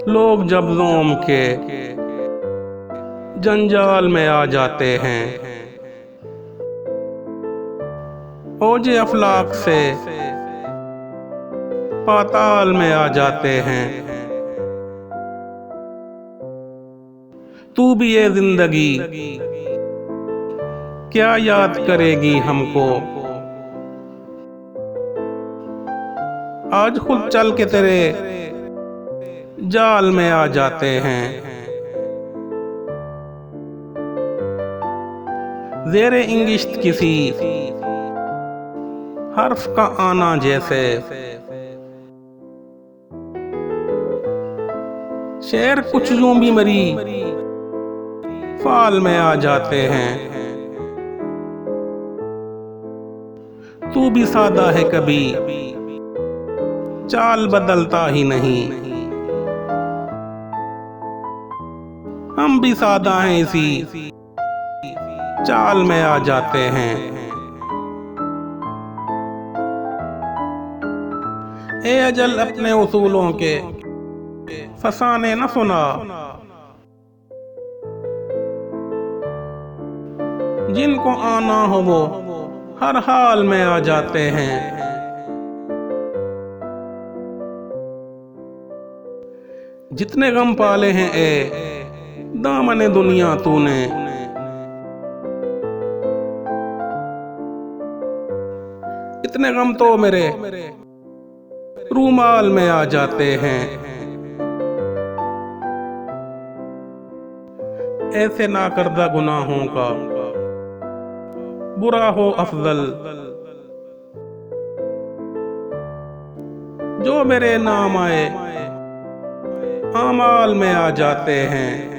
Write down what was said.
लोग जब ज़ोम के जंजाल में आ जाते हैं, ओजे अफलाक से पाताल में आ जाते हैं। तू भी ये जिंदगी क्या याद करेगी हमको, आज खुद चल के तेरे जाल में आ जाते हैं। ज़ेरे इंगिश्त किसी हर्फ का आना जैसे, शेर कुछ यूं भी मरी फाल में आ जाते हैं। तू भी सादा है कभी चाल बदलता ही नहीं, हम भी सादा हैं इसी चाल में आ जाते हैं। ए अजल अपने उसूलों के फसाने न सुना, जिनको आना हो वो हर हाल में आ जाते हैं। जितने गम पाले हैं ए दामने दुनिया तूने, इतने गम तो मेरे रूमाल में आ जाते हैं। ऐसे ना करदा गुनाहों का बुरा हो अफजल, जो मेरे नाम आए आमाल में आ जाते हैं।